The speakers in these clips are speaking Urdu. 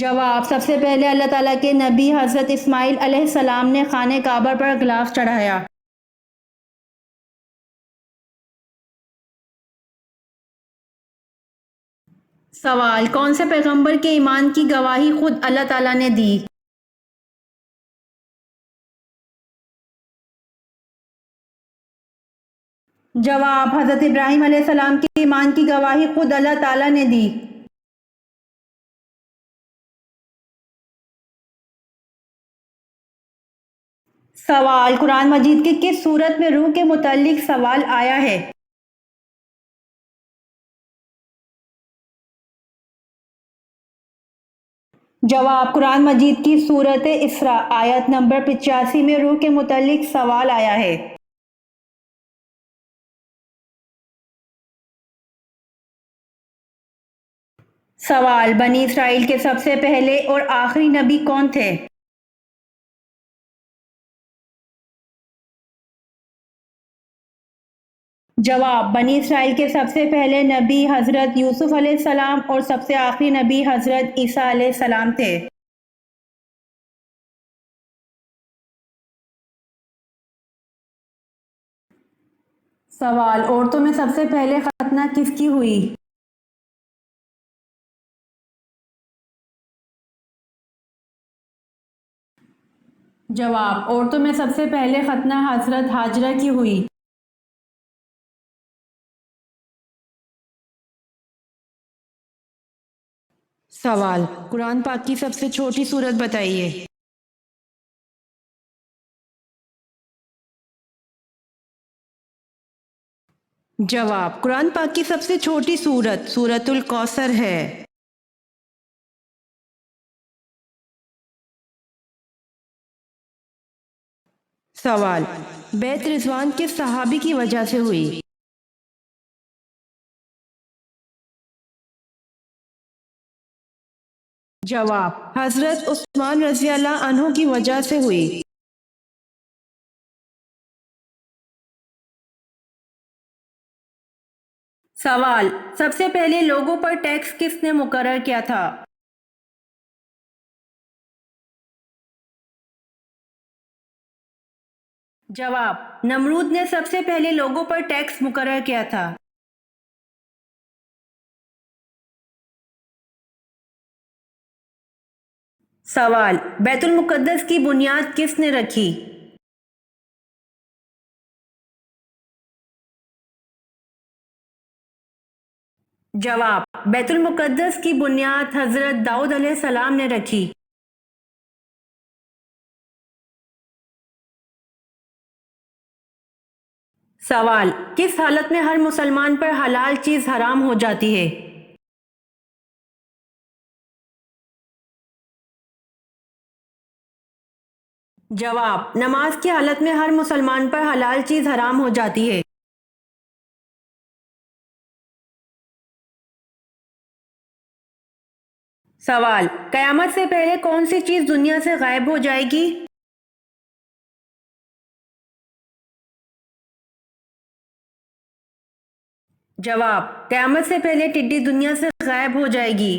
جواب، سب سے پہلے اللہ تعالیٰ کے نبی حضرت اسماعیل علیہ السلام نے خانہ کعبہ پر غلاف چڑھایا۔ سوال، کون سے پیغمبر کے ایمان کی گواہی خود اللہ تعالیٰ نے دی؟ جواب، حضرت ابراہیم علیہ السلام کے ایمان کی گواہی خود اللہ تعالیٰ نے دی۔ سوال، قرآن مجید کی کس سورت میں روح کے متعلق سوال آیا ہے؟ جواب، قرآن مجید کی سورت اسراء آیت نمبر 85 میں روح کے متعلق سوال آیا ہے۔ سوال، بنی اسرائیل کے سب سے پہلے اور آخری نبی کون تھے؟ جواب، بنی اسرائیل کے سب سے پہلے نبی حضرت یوسف علیہ السلام اور سب سے آخری نبی حضرت عیسیٰ علیہ السلام تھے۔ سوال، عورتوں میں سب سے پہلے ختنہ کس کی ہوئی؟ جواب، عورتوں میں سب سے پہلے ختنہ حضرت ہاجرہ کی ہوئی۔ سوال، قرآن پاک کی سب سے چھوٹی سورت بتائیے۔ جواب، قرآن پاک کی سب سے چھوٹی سورت سورۃ الکوثر ہے۔ سوال، بیعت رضوان کس صحابی کی وجہ سے ہوئی؟ جواب، حضرت عثمان رضی اللہ عنہ کی وجہ سے ہوئی۔ سوال، سب سے پہلے لوگوں پر ٹیکس کس نے مقرر کیا تھا؟ جواب، نمرود نے سب سے پہلے لوگوں پر ٹیکس مقرر کیا تھا۔ سوال، بیت المقدس کی بنیاد کس نے رکھی؟ جواب، بیت المقدس کی بنیاد حضرت داؤد علیہ السلام نے رکھی۔ سوال، کس حالت میں ہر مسلمان پر حلال چیز حرام ہو جاتی ہے؟ جواب، نماز کی حالت میں ہر مسلمان پر حلال چیز حرام ہو جاتی ہے۔ سوال، قیامت سے پہلے کون سی چیز دنیا سے غائب ہو جائے گی؟ جواب، قیامت سے پہلے ٹڈی دنیا سے غائب ہو جائے گی۔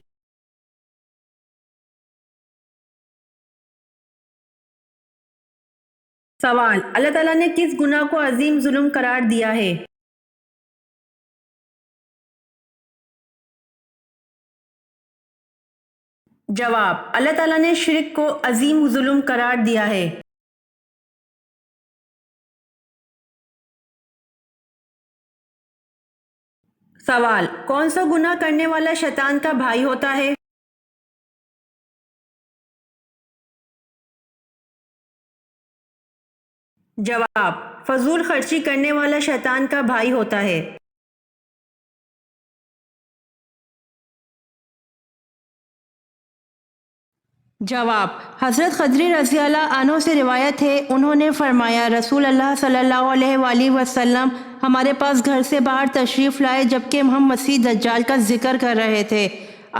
سوال، اللہ تعالیٰ نے کس گناہ کو عظیم ظلم قرار دیا ہے؟ جواب، اللہ تعالیٰ نے شرک کو عظیم ظلم قرار دیا ہے۔ سوال، کون سا گناہ کرنے والا شیطان کا بھائی ہوتا ہے؟ جواب، فضول خرچی کرنے والا شیطان کا بھائی ہوتا ہے۔ جواب، حضرت خضر رضی اللہ عنہ سے روایت ہے، انہوں نے فرمایا رسول اللہ صلی اللہ علیہ وآلہ وسلم ہمارے پاس گھر سے باہر تشریف لائے جبکہ ہم مسیح دجال کا ذکر کر رہے تھے۔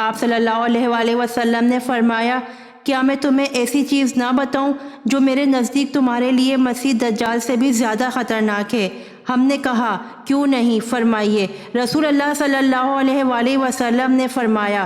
آپ صلی اللہ علیہ وآلہ وسلم نے فرمایا، کیا میں تمہیں ایسی چیز نہ بتاؤں جو میرے نزدیک تمہارے لیے مسیح دجال سے بھی زیادہ خطرناک ہے؟ ہم نے کہا کیوں نہیں، فرمائیے۔ رسول اللہ صلی اللہ علیہ وآلہ وسلم نے فرمایا،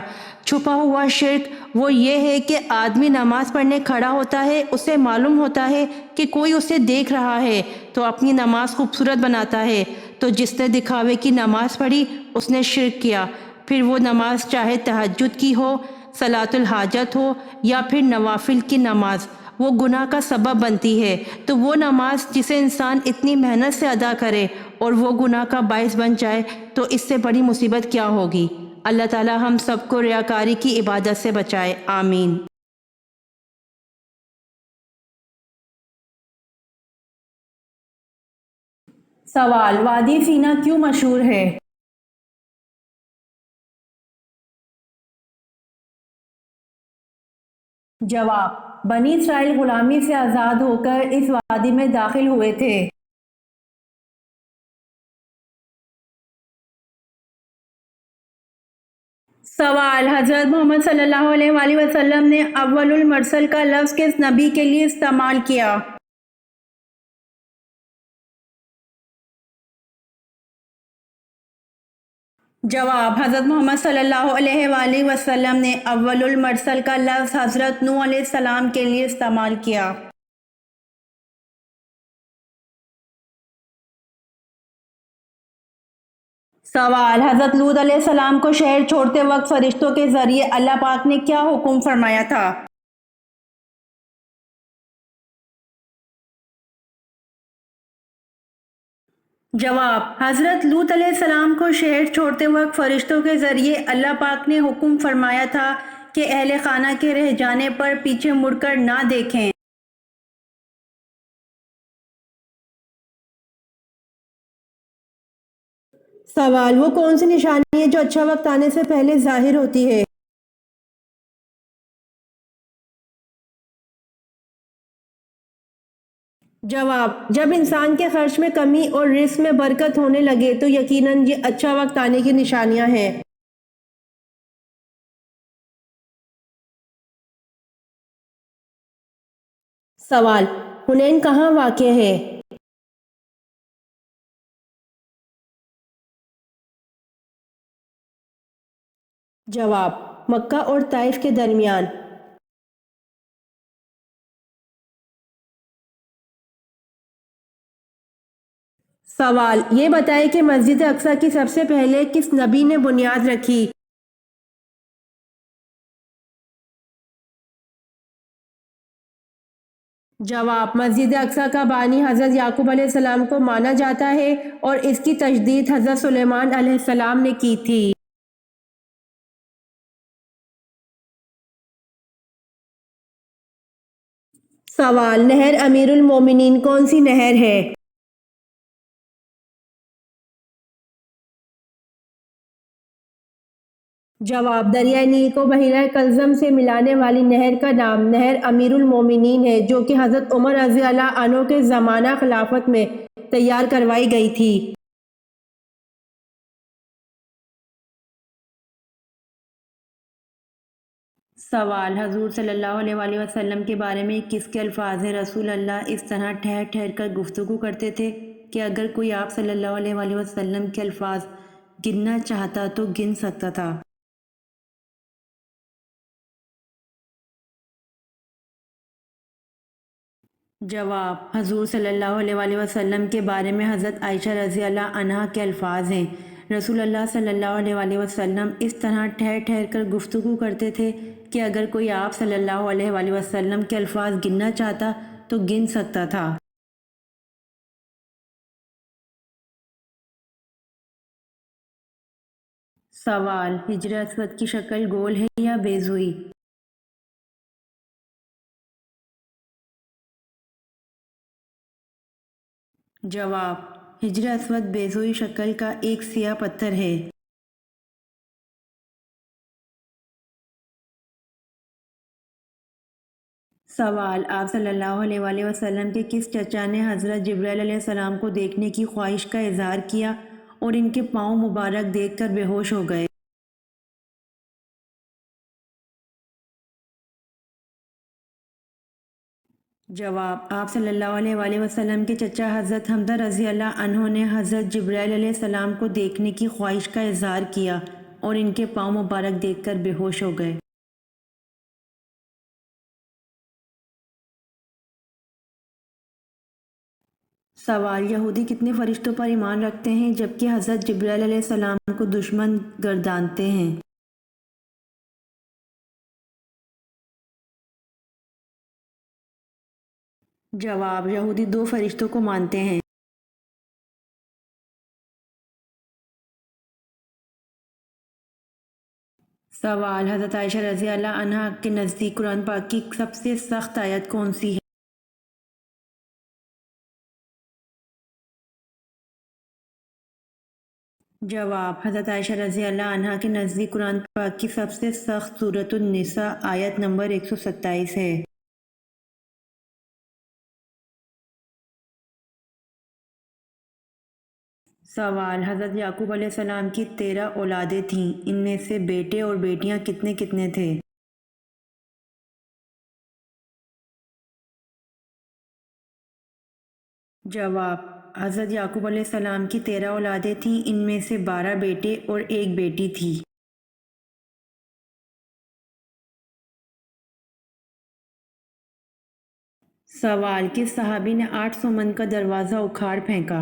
چھپا ہوا شرک وہ یہ ہے کہ آدمی نماز پڑھنے کھڑا ہوتا ہے، اسے معلوم ہوتا ہے کہ کوئی اسے دیکھ رہا ہے تو اپنی نماز خوبصورت بناتا ہے، تو جس نے دکھاوے کی نماز پڑھی اس نے شرک کیا۔ پھر وہ نماز چاہے تہجد کی ہو، صلاۃ الحاجت ہو یا پھر نوافل کی نماز، وہ گناہ کا سبب بنتی ہے۔ تو وہ نماز جسے انسان اتنی محنت سے ادا کرے اور وہ گناہ کا باعث بن جائے تو اس سے بڑی مصیبت کیا ہوگی۔ اللہ تعالی ہم سب کو ریاکاری کی عبادت سے بچائے، آمین۔ سوال: وادی سینا کیوں مشہور ہے؟ جواب: بنی اسرائیل غلامی سے آزاد ہو کر اس وادی میں داخل ہوئے تھے۔ سوال: حضرت محمد صلی اللہ علیہ وآلہ وسلم نے اول المرسل کا لفظ کس نبی کے لیے استعمال کیا؟ جواب: حضرت محمد صلی اللہ علیہ وآلہ وسلم نے اول المرسل کا لفظ حضرت نوح علیہ السلام کے لیے استعمال کیا۔ سوال: حضرت لوط علیہ السلام کو شہر چھوڑتے وقت فرشتوں کے ذریعے اللہ پاک نے کیا حکم فرمایا تھا؟ جواب: حضرت لوط علیہ السلام کو شہر چھوڑتے وقت فرشتوں کے ذریعے اللہ پاک نے حکم فرمایا تھا کہ اہل خانہ کے رہ جانے پر پیچھے مڑ کر نہ دیکھیں۔ سوال: وہ کون سی نشانی ہے جو اچھا وقت آنے سے پہلے ظاہر ہوتی ہے؟ جواب: جب انسان کے خرچ میں کمی اور رزق میں برکت ہونے لگے تو یقیناً یہ اچھا وقت آنے کی نشانیاں ہیں۔ سوال: حنین کہاں واقع ہے؟ جواب: مکہ اور طائف کے درمیان۔ سوال: یہ بتائے کہ مسجد اقصی کی سب سے پہلے کس نبی نے بنیاد رکھی؟ جواب: مسجد اقصی کا بانی حضرت یعقوب علیہ السلام کو مانا جاتا ہے اور اس کی تجدید حضرت سلیمان علیہ السلام نے کی تھی۔ سوال: نہر امیر المومنین کون سی نہر ہے؟ جواب: دریائے نیل کو بحیرہ کلزم سے ملانے والی نہر کا نام نہر امیر المومنین ہے، جو کہ حضرت عمر رضی اللہ عنہ کے زمانہ خلافت میں تیار کروائی گئی تھی۔ سوال: حضور صلی اللہ علیہ وآلہ وسلم کے بارے میں کس کے الفاظ ہیں؟ رسول اللہ اس طرح ٹھہر ٹھہر کر گفتگو کرتے تھے کہ اگر کوئی آپ صلی اللہ علیہ وآلہ وسلم کے الفاظ گننا چاہتا تو گن سکتا تھا۔ جواب: حضور صلی اللہ علیہ وآلہ وسلم کے بارے میں حضرت عائشہ رضی اللہ عنہا کے الفاظ ہیں: رسول اللہ صلی اللہ علیہ وآلہ وسلم اس طرح ٹھہر ٹھہر کر گفتگو کرتے تھے کہ اگر کوئی آپ صلی اللہ علیہ وآلہ وسلم کے الفاظ گننا چاہتا تو گن سکتا تھا۔ سوال: حجر اسود کی شکل گول ہے یا بیضوئی؟ جواب: حجر اسود بیضوئی شکل کا ایک سیاہ پتھر ہے۔ سوال: آپ صلی اللہ علیہ وآلہ وسلم کے کس چچا نے حضرت جبرائیل علیہ السلام کو دیکھنے کی خواہش کا اظہار کیا اور ان کے پاؤں مبارک دیکھ کر بے ہوش ہو گئے؟ جواب: آپ صلی اللہ علیہ وآلہ وسلم کے چچا حضرت حمزہ رضی اللہ عنہ نے حضرت جبرائیل علیہ السلام کو دیکھنے کی خواہش کا اظہار کیا اور ان کے پاؤں مبارک دیکھ کر بے ہوش ہو گئے۔ سوال: یہودی کتنے فرشتوں پر ایمان رکھتے ہیں جبکہ حضرت جبرائیل علیہ السلام کو دشمن گردانتے ہیں؟ جواب: یہودی 2 فرشتوں کو مانتے ہیں۔ سوال: حضرت عائشہ رضی اللہ عنہا کے نزدیک قرآن پاک کی سب سے سخت آیت کون سی ہے؟ جواب: حضرت عائشہ رضی اللہ عنہا کے نزدیک قرآن پاک کی سب سے سخت سورۃ النساء آیت نمبر 127 ہے۔ سوال: حضرت یعقوب علیہ السلام کی 13 اولادیں تھیں، ان میں سے بیٹے اور بیٹیاں کتنے کتنے تھے؟ جواب: حضرت یعقوب علیہ السلام کی 13 اولادیں تھیں، ان میں سے 12 بیٹے اور ایک بیٹی تھی۔ سوال: کس صحابی نے 800 من کا دروازہ اکھاڑ پھینکا؟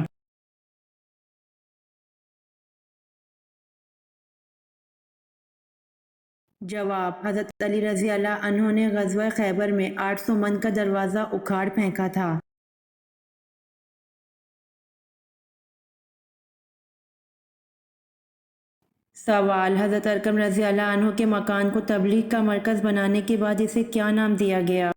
جواب: حضرت علی رضی اللہ عنہ نے غزوہ خیبر میں 800 من کا دروازہ اکھاڑ پھینکا تھا۔ سوال: حضرت ارقم رضی اللہ عنہ کے مکان کو تبلیغ کا مرکز بنانے کے بعد اسے کیا نام دیا گیا؟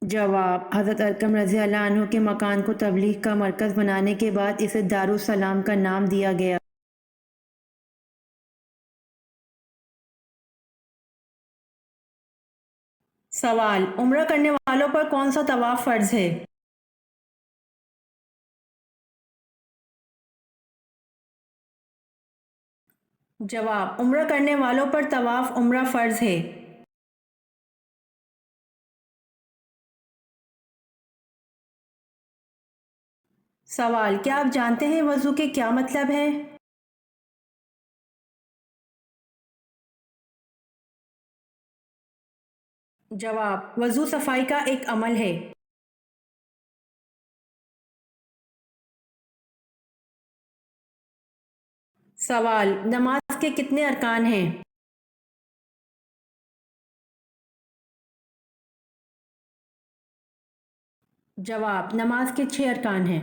جواب: حضرت ارقم رضی اللہ عنہ کے مکان کو تبلیغ کا مرکز بنانے کے بعد اسے دارالسلام کا نام دیا گیا۔ سوال: عمرہ کرنے والوں پر کون سا طواف فرض ہے؟ جواب: عمرہ کرنے والوں پر طواف عمرہ فرض ہے۔ سوال: کیا آپ جانتے ہیں وضو کے کیا مطلب ہے؟ جواب: وضو صفائی کا ایک عمل ہے۔ سوال: نماز کے کتنے ارکان ہیں؟ جواب: نماز کے 6 ارکان ہیں۔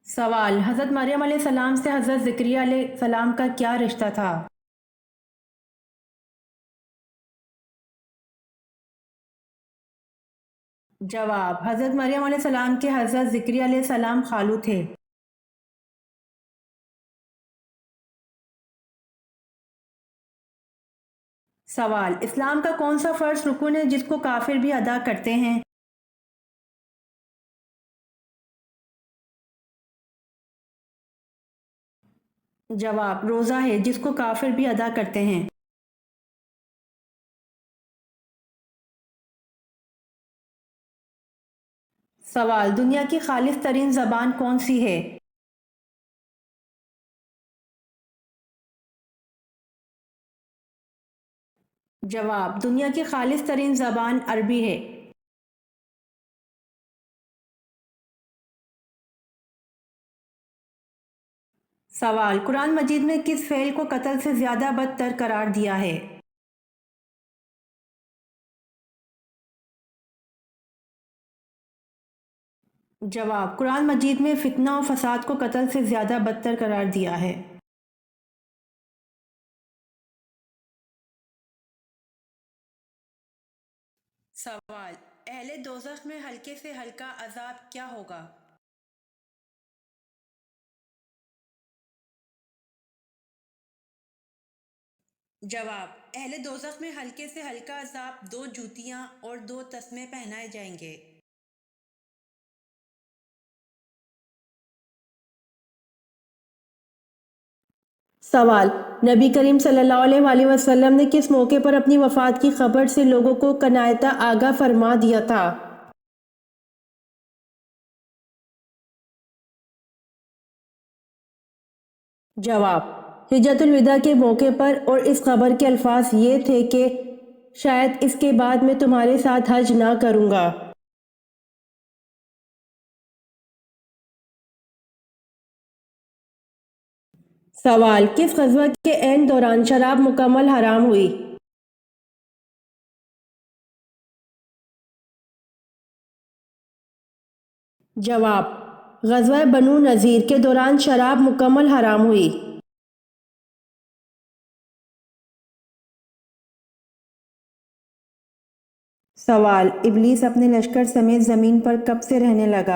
سوال: حضرت مریم علیہ السلام سے حضرت زکریا علیہ السلام کا کیا رشتہ تھا؟ جواب: حضرت مریم علیہ السلام کے حضرت زکریا علیہ السلام خالو تھے۔ سوال: اسلام کا کون سا فرض رکن ہے جس کو کافر بھی ادا کرتے ہیں؟ جواب: روزہ ہے جس کو کافر بھی ادا کرتے ہیں۔ سوال: دنیا کی خالص ترین زبان کون سی ہے؟ جواب: دنیا کی خالص ترین زبان عربی ہے۔ سوال: قرآن مجید میں کس فعل کو قتل سے زیادہ بدتر قرار دیا ہے؟ جواب: قرآن مجید میں فتنہ و فساد کو قتل سے زیادہ بدتر قرار دیا ہے۔ سوال: اہل دوزخ میں ہلکے سے ہلکا عذاب کیا ہوگا؟ جواب: اہل دوزخ میں ہلکے سے ہلکا عذاب 2 جوتیاں اور 2 تسمے پہنائے جائیں گے۔ سوال: نبی کریم صلی اللہ علیہ وآلہ وسلم نے کس موقع پر اپنی وفات کی خبر سے لوگوں کو کنایتا آگاہ فرما دیا تھا؟ جواب: حجۃ الوداع کے موقع پر، اور اس خبر کے الفاظ یہ تھے کہ شاید اس کے بعد میں تمہارے ساتھ حج نہ کروں گا۔ سوال: کس غزوہ کے عین دوران شراب مکمل حرام ہوئی؟ جواب: غزوہ بنو نذیر کے دوران شراب مکمل حرام ہوئی۔ سوال: ابلیس اپنے لشکر سمیت زمین پر کب سے رہنے لگا؟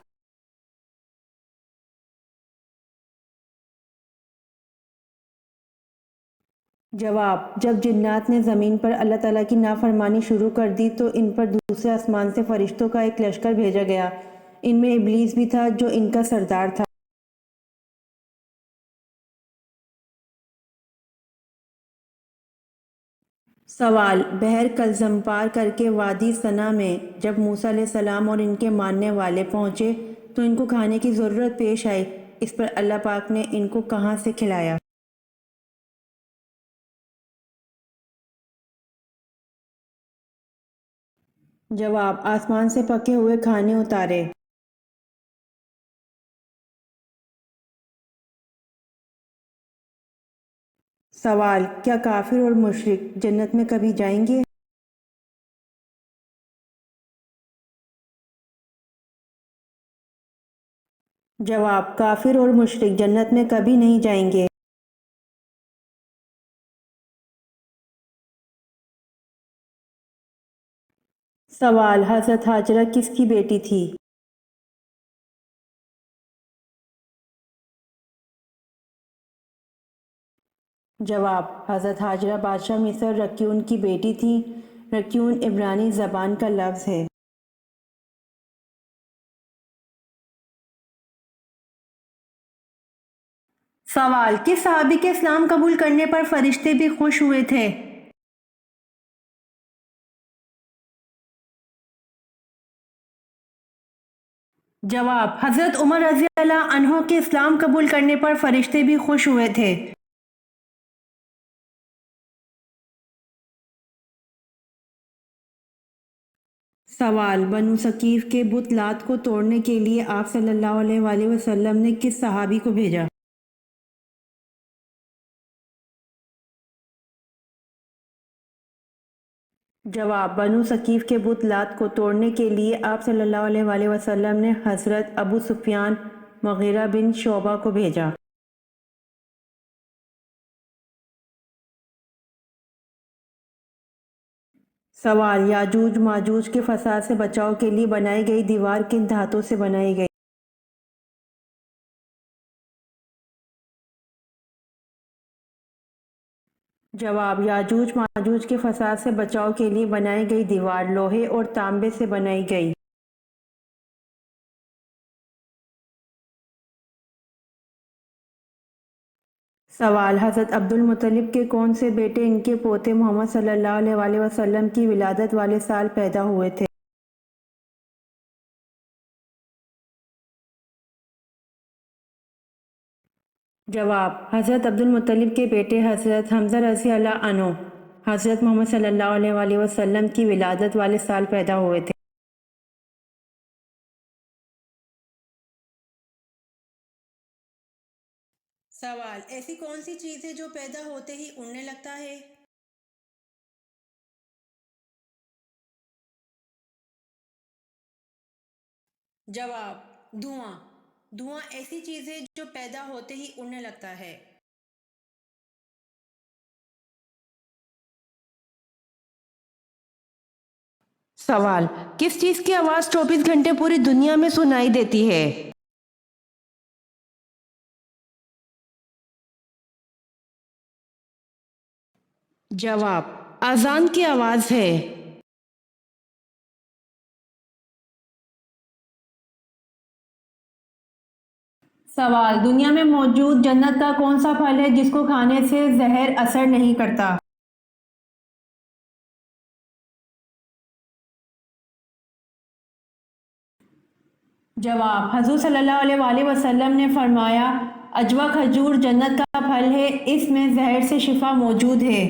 جواب: جب جنات نے زمین پر اللہ تعالیٰ کی نافرمانی شروع کر دی تو ان پر دوسرے آسمان سے فرشتوں کا ایک لشکر بھیجا گیا، ان میں ابلیس بھی تھا جو ان کا سردار تھا۔ سوال: بحر کلزم پار کر کے وادی سنا میں جب موسیٰ علیہ السلام اور ان کے ماننے والے پہنچے تو ان کو کھانے کی ضرورت پیش آئی، اس پر اللہ پاک نے ان کو کہاں سے کھلایا؟ جواب: آسمان سے پکے ہوئے کھانے اتارے۔ سوال: کیا کافر اور مشرک جنت میں کبھی جائیں گے؟ جواب: کافر اور مشرک جنت میں کبھی نہیں جائیں گے۔ سوال: حضرت ہاجرہ کس کی بیٹی تھی؟ جواب: حضرت ہاجرہ بادشاہ مصر رکیون کی بیٹی تھیں۔ رکیون عبرانی زبان کا لفظ ہے۔ سوال: کس صحابی کے اسلام قبول کرنے پر فرشتے بھی خوش ہوئے تھے؟ جواب: حضرت عمر رضی اللہ عنہ کے اسلام قبول کرنے پر فرشتے بھی خوش ہوئے تھے۔ سوال: بنو ثقیف کے بت لات کو توڑنے کے لیے آپ صلی اللہ علیہ وآلہ وسلم نے کس صحابی کو بھیجا؟ جواب: بنو ثقیف کے بت لات کو توڑنے کے لیے آپ صلی اللہ علیہ وآلہ وسلم نے حضرت ابو سفیان مغیرہ بن شعبہ کو بھیجا۔ سوال: یاجوج ماجوج کے فساد سے بچاؤ کے لیے بنائی گئی دیوار کن دھاتوں سے بنائی گئی؟ جواب: یاجوج ماجوج کے فساد سے بچاؤ کے لیے بنائی گئی دیوار لوہے اور تانبے سے بنائی گئی۔ سوال: حضرت عبد المطلب کے کون سے بیٹے ان کے پوتے محمد صلی اللہ علیہ وآلہ وسلم کی ولادت والے سال پیدا ہوئے تھے؟ جواب: حضرت عبد المطلب کے بیٹے حضرت حمزہ رضی اللہ عنہ حضرت محمد صلی اللہ علیہ وآلہ وسلم کی ولادت والے سال پیدا ہوئے تھے۔ سوال: ایسی کون سی چیز ہے جو پیدا ہوتے ہی اڑنے لگتا ہے؟ جواب: دھواں۔ دھواں ایسی چیز ہے جو پیدا ہوتے ہی اڑنے لگتا ہے۔ سوال: کس چیز کی آواز 24 گھنٹے پوری دنیا میں سنائی دیتی ہے؟ جواب: اذان کی آواز ہے۔ سوال، دنیا میں موجود جنت کا کون سا پھل ہے جس کو کھانے سے زہر اثر نہیں کرتا؟ جواب، حضور صلی اللہ علیہ وآلہ وسلم نے فرمایا، اجوا کھجور جنت کا پھل ہے، اس میں زہر سے شفا موجود ہے۔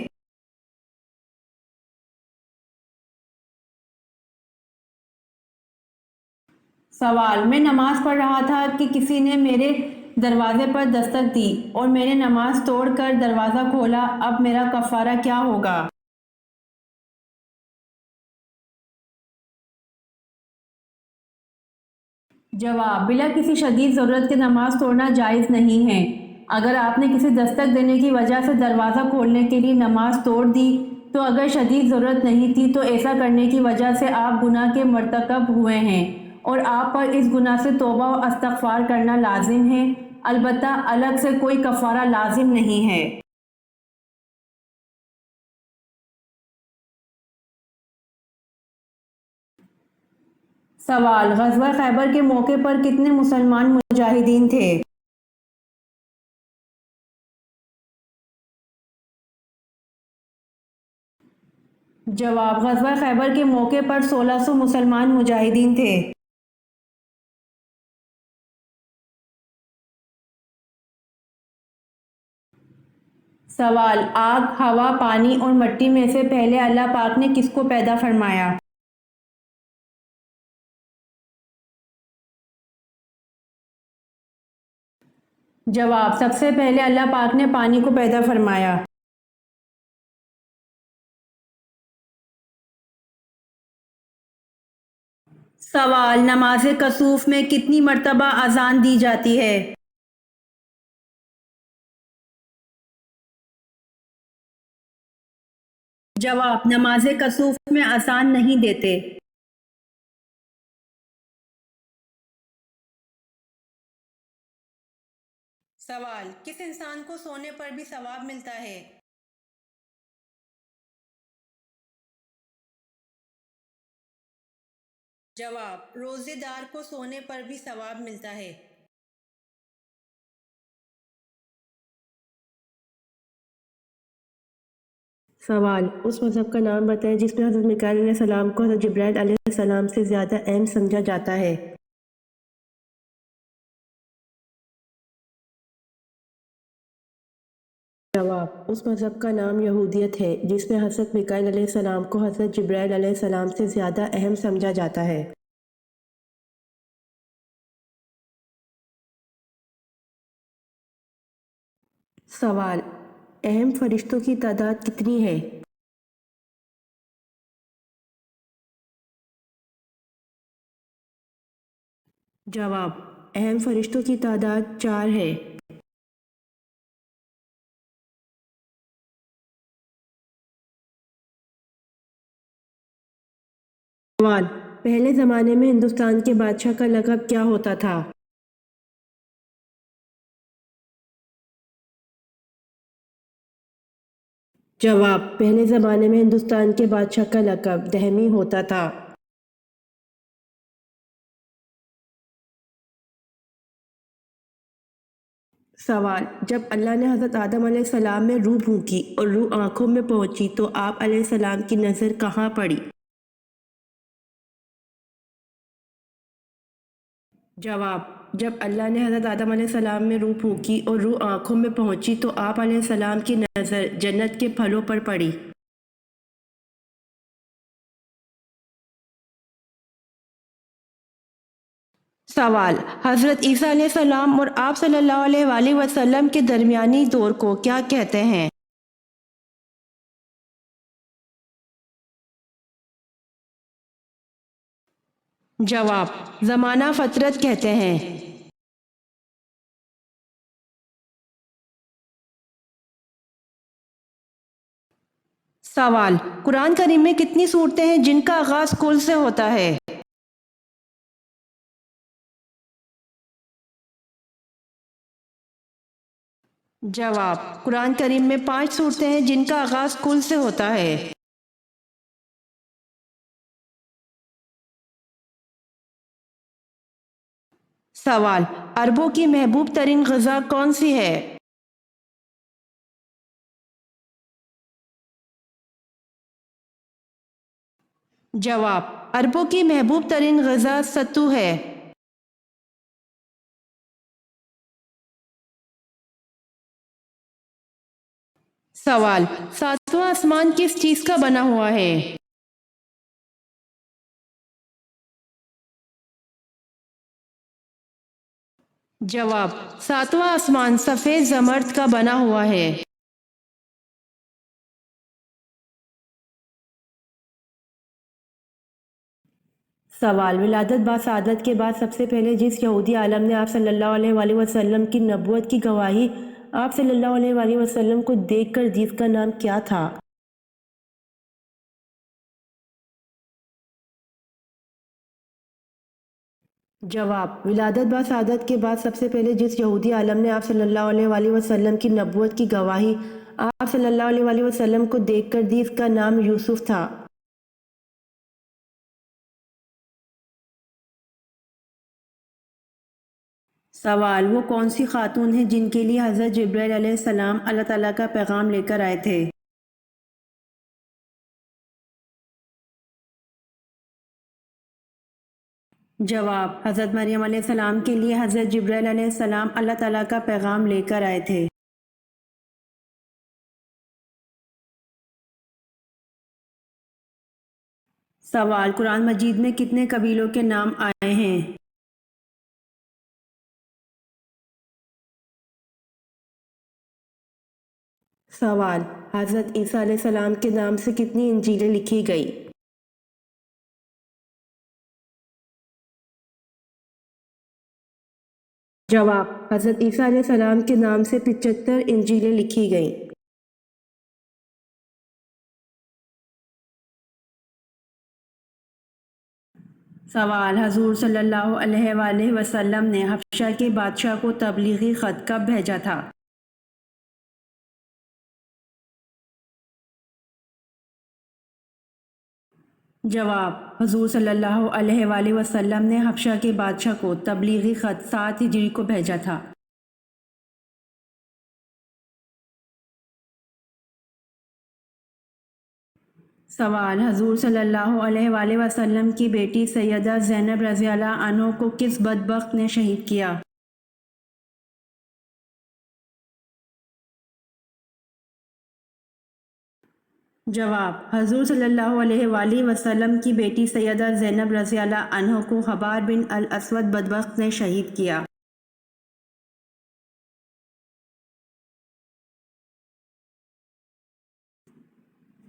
سوال، میں نماز پڑھ رہا تھا کہ کسی نے میرے دروازے پر دستک دی اور میں نے نماز توڑ کر دروازہ کھولا، اب میرا کفارہ کیا ہوگا؟ جواب، بلا کسی شدید ضرورت کے نماز توڑنا جائز نہیں ہے۔ اگر آپ نے کسی دستک دینے کی وجہ سے دروازہ کھولنے کے لیے نماز توڑ دی تو اگر شدید ضرورت نہیں تھی تو ایسا کرنے کی وجہ سے آپ گناہ کے مرتکب ہوئے ہیں اور آپ پر اس گناہ سے توبہ و استغفار کرنا لازم ہے، البتہ الگ سے کوئی کفارہ لازم نہیں ہے۔ سوال، غزوہ خیبر کے موقع پر کتنے مسلمان مجاہدین تھے؟ جواب، غزوہ خیبر کے موقع پر 1600 مسلمان مجاہدین تھے۔ سوال، آگ، ہوا، پانی اور مٹی میں سے پہلے اللہ پاک نے کس کو پیدا فرمایا؟ جواب، سب سے پہلے اللہ پاک نے پانی کو پیدا فرمایا۔ سوال، نماز کسوف میں کتنی مرتبہ اذان دی جاتی ہے؟ جواب، نماز کسوف میں اذان نہیں دیتے۔ سوال، کس انسان کو سونے پر بھی ثواب ملتا ہے؟ جواب، روزے دار کو سونے پر بھی ثواب ملتا ہے۔ سوال، اس مذہب کا نام بتائیں جس میں حضرت میکائیل علیہ السلام کو حضرت جبرائیل علیہ السلام سے زیادہ اہم سمجھا جاتا ہے۔ جواب، اس مذہب کا نام یہودیت ہے جس میں حضرت میکائیل علیہ السلام کو حضرت جبرائیل علیہ السلام سے زیادہ اہم سمجھا جاتا ہے۔ سوال، اہم فرشتوں کی تعداد کتنی ہے؟ جواب، اہم فرشتوں کی تعداد 4 ہے۔ سوال، پہلے زمانے میں ہندوستان کے بادشاہ کا لقب کیا ہوتا تھا؟ جواب، پہلے زمانے میں ہندوستان کے بادشاہ کا لقب دہمی ہوتا تھا۔ سوال، جب اللہ نے حضرت آدم علیہ السلام میں روح پھونکی اور روح آنکھوں میں پہنچی تو آپ علیہ السلام کی نظر کہاں پڑی؟ جواب، جب اللہ نے حضرت آدم علیہ السلام میں روح پھونکی اور روح آنکھوں میں پہنچی تو آپ علیہ السلام کی نظر جنت کے پھلوں پر پڑی۔ سوال، حضرت عیسیٰ علیہ السلام اور آپ صلی اللہ علیہ وآلہ وسلم کے درمیانی دور کو کیا کہتے ہیں؟ جواب، زمانہ فترت کہتے ہیں۔ سوال، قرآن کریم میں کتنی صورتیں ہیں جن کا آغاز کل سے ہوتا ہے؟ جواب، قرآن کریم میں 5 صورتیں ہیں جن کا آغاز کل سے ہوتا ہے۔ سوال، عربوں کی محبوب ترین غذا کون سی ہے؟ جواب، عربوں کی محبوب ترین غذا ستو ہے۔ سوال، ساتواں آسمان کس چیز کا بنا ہوا ہے؟ جواب، ساتواں آسمان سفید زمرد کا بنا ہوا ہے۔ سوال، ولادت بعد سعادت کے بعد سب سے پہلے جس یہودی عالم نے آپ صلی اللہ علیہ وآلہ وسلم کی نبوت کی گواہی آپ صلی اللہ علیہ وآلہ وسلم کو دیکھ کر دی، اس کا نام کیا تھا؟ جواب، ولادت بعد سعادت کے بعد سب سے پہلے جس یہودی عالم نے آپ صلی اللہ علیہ وآلہ وسلم کی نبوت کی گواہی آپ صلی اللہ علیہ وآلہ وسلم کو دیکھ کر دی، اس کا نام یوسف تھا۔ سوال، وہ کون سی خاتون ہیں جن کے لیے حضرت جبرائیل علیہ السلام اللہ تعالیٰ کا پیغام لے کر آئے تھے؟ جواب، حضرت مریم علیہ السلام کے لیے حضرت جبرائیل علیہ السلام اللہ تعالیٰ کا پیغام لے کر آئے تھے۔ سوال، قرآن مجید میں کتنے قبیلوں کے نام آئے ہیں؟ سوال، حضرت عیسیٰ علیہ السلام کے نام سے کتنی انجیلیں لکھی گئی؟ جواب، حضرت عیسیٰ علیہ السلام کے نام سے 75 انجیلیں لکھی گئیں۔ سوال، حضور صلی اللہ علیہ وآلہ وسلم نے حبشہ کے بادشاہ کو تبلیغی خط کب بھیجا تھا؟ جواب، حضور صلی اللہ علیہ وآلہ وسلم نے حبشہ کے بادشاہ کو تبلیغی خط 7 ہجری کو بھیجا تھا۔ سوال، حضور صلی اللہ علیہ وآلہ وسلم کی بیٹی سیدہ زینب رضی اللہ عنہ کو کس بدبخت نے شہید کیا؟ جواب، حضور صلی اللہ علیہ وآلہ وسلم کی بیٹی سیدہ زینب رضی اللہ عنہ کو حبار بن الاسود بدبخت نے شہید کیا۔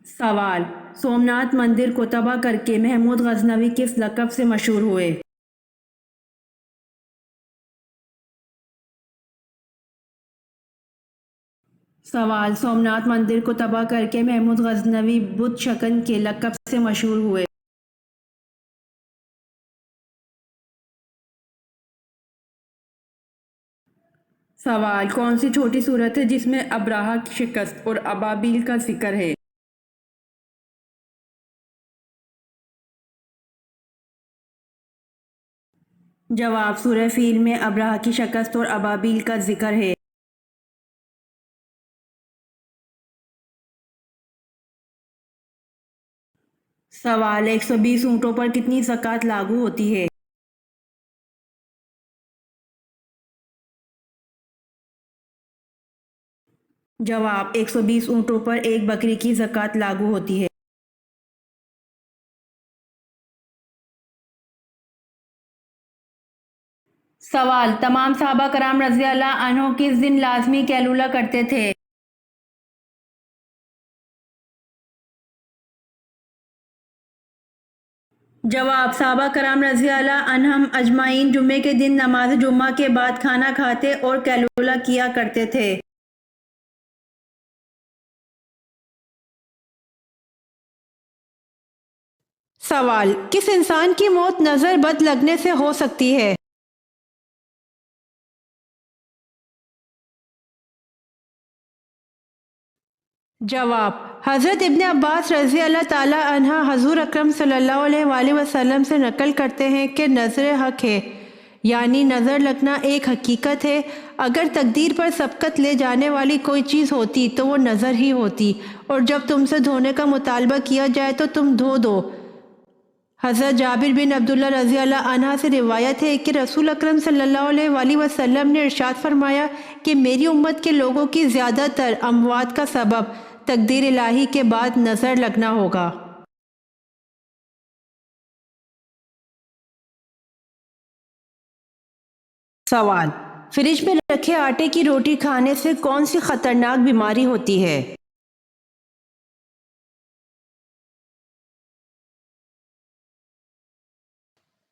سوال، سومناتھ مندر کو تباہ کر کے محمود غزنوی کس لقب سے مشہور ہوئے؟ سوال، سومناتھ مندر کو تباہ کر کے محمود غزنوی بت شکن کے لقب سے مشہور ہوئے۔ سوال، کون سی چھوٹی سورت ہے جس میں ابراہہ کی شکست اور ابابیل کا ذکر ہے؟ جواب، سورہ فیل میں ابراہہ کی شکست اور ابابیل کا ذکر ہے۔ سوال، 120 اونٹوں پر کتنی زکوٰۃ لاگو ہوتی ہے؟ جواب، 120 اونٹوں پر ایک بکری کی زکوٰۃ لاگو ہوتی ہے۔ سوال، تمام صحابہ کرام رضی اللہ عنہ کس دن لازمی قیلولہ کرتے تھے؟ جواب، صحابہ کرام رضی اللہ عنہم اجمعین جمعے کے دن نماز جمعہ کے بعد کھانا کھاتے اور قیلولہ کیا کرتے تھے۔ سوال، کس انسان کی موت نظر بد لگنے سے ہو سکتی ہے؟ جواب، حضرت ابن عباس رضی اللہ تعالی عنہ حضور اکرم صلی اللہ علیہ وآلہ وسلم سے نقل کرتے ہیں کہ نظر حق ہے، یعنی نظر لگنا ایک حقیقت ہے۔ اگر تقدیر پر سبقت لے جانے والی کوئی چیز ہوتی تو وہ نظر ہی ہوتی، اور جب تم سے دھونے کا مطالبہ کیا جائے تو تم دھو دو۔ حضرت جابر بن عبداللہ رضی اللہ عنہ سے روایت ہے کہ رسول اکرم صلی اللہ علیہ وآلہ وسلم نے ارشاد فرمایا کہ میری امت کے لوگوں کی زیادہ تر اموات کا سبب تقدیر الہی کے بعد نظر لگنا ہوگا۔ سوال: فریج میں رکھے آٹے کی روٹی کھانے سے کون سی خطرناک بیماری ہوتی ہے؟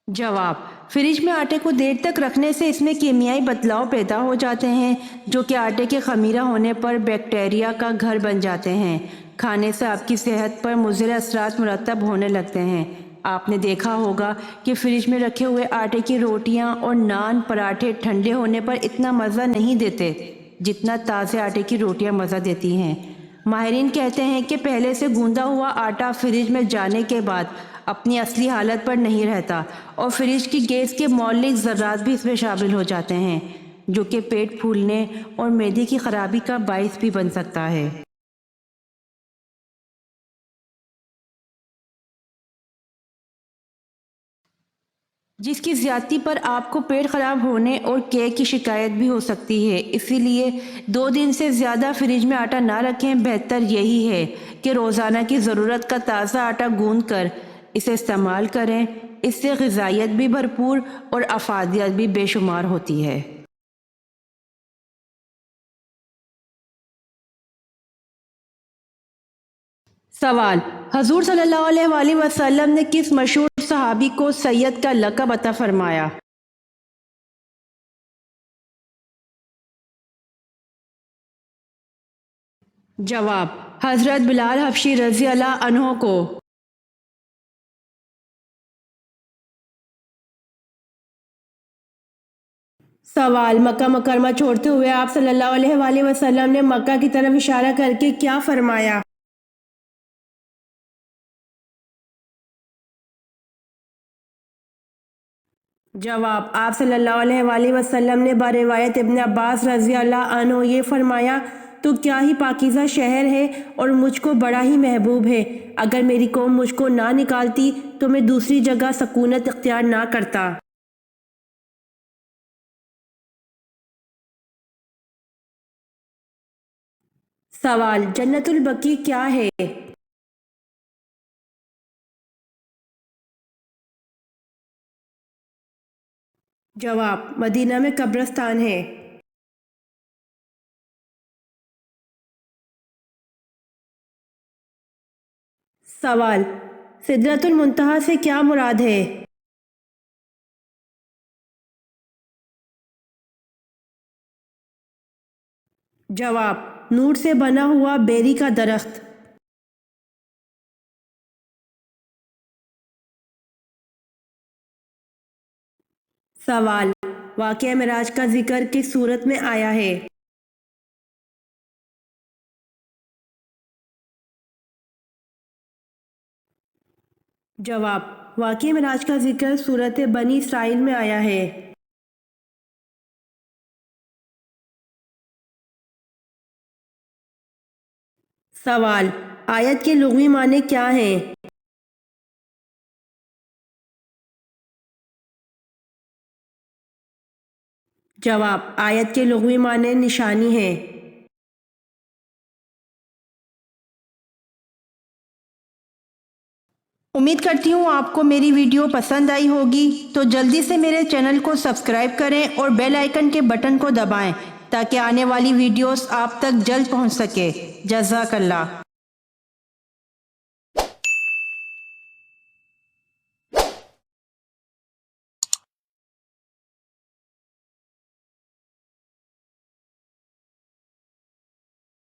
جواب: فریج میں آٹے کو دیر تک رکھنے سے اس میں کیمیائی بدلاؤ پیدا ہو جاتے ہیں جو کہ آٹے کے خمیرہ ہونے پر بیکٹیریا کا گھر بن جاتے ہیں۔ کھانے سے آپ کی صحت پر مضر اثرات مرتب ہونے لگتے ہیں۔ آپ نے دیکھا ہوگا کہ فریج میں رکھے ہوئے آٹے کی روٹیاں اور نان پراٹھے ٹھنڈے ہونے پر اتنا مزہ نہیں دیتے جتنا تازے آٹے کی روٹیاں مزہ دیتی ہیں۔ ماہرین کہتے ہیں کہ پہلے سے گوندا ہوا آٹا فریج میں جانے کے بعد اپنی اصلی حالت پر نہیں رہتا، اور فریج کی گیس کے مولک ذرات بھی اس میں شامل ہو جاتے ہیں جو کہ پیٹ پھولنے اور معدے کی خرابی کا باعث بھی بن سکتا ہے۔ جس کی زیادتی پر آپ کو پیٹ خراب ہونے اور کیک کی شکایت بھی ہو سکتی ہے، اسی لیے 2 دن سے زیادہ فریج میں آٹا نہ رکھیں۔ بہتر یہی ہے کہ روزانہ کی ضرورت کا تازہ آٹا گوندھ کر اسے استعمال کریں۔ اس سے غذائیت بھی بھرپور اور افادیت بھی بے شمار ہوتی ہے۔ سوال: حضور صلی اللہ علیہ وآلہ وسلم نے کس مشہور صحابی کو سید کا لقب عطا فرمایا؟ جواب: حضرت بلال حبشی رضی اللہ عنہ کو۔ سوال: مکہ مکرمہ چھوڑتے ہوئے آپ صلی اللہ علیہ وآلہ وسلم نے مکہ کی طرف اشارہ کر کے کیا فرمایا؟ جواب: آپ صلی اللہ علیہ وآلہ وسلم نے بروایت ابن عباس رضی اللہ عنہ یہ فرمایا: تو کیا ہی پاکیزہ شہر ہے اور مجھ کو بڑا ہی محبوب ہے۔ اگر میری قوم مجھ کو نہ نکالتی تو میں دوسری جگہ سکونت اختیار نہ کرتا۔ سوال: جنت البقیع کیا ہے؟ جواب: مدینہ میں قبرستان ہے۔ سوال: سدرۃ المنتہا سے کیا مراد ہے؟ جواب: نور سے بنا ہوا بیری کا درخت۔ سوال: واقعہ معراج کا ذکر کس صورت میں آیا ہے؟ جواب: واقعہ معراج کا ذکر سورۃ بنی اسرائیل میں آیا ہے۔ سوال: آیت کے لغوی معنی کیا ہیں؟ جواب: آیت کے لغوی معنی نشانی ہے۔ امید کرتی ہوں آپ کو میری ویڈیو پسند آئی ہوگی، تو جلدی سے میرے چینل کو سبسکرائب کریں اور بیل آئیکن کے بٹن کو دبائیں تاکہ آنے والی ویڈیوز آپ تک جلد پہنچ سکے۔ جزاک اللہ۔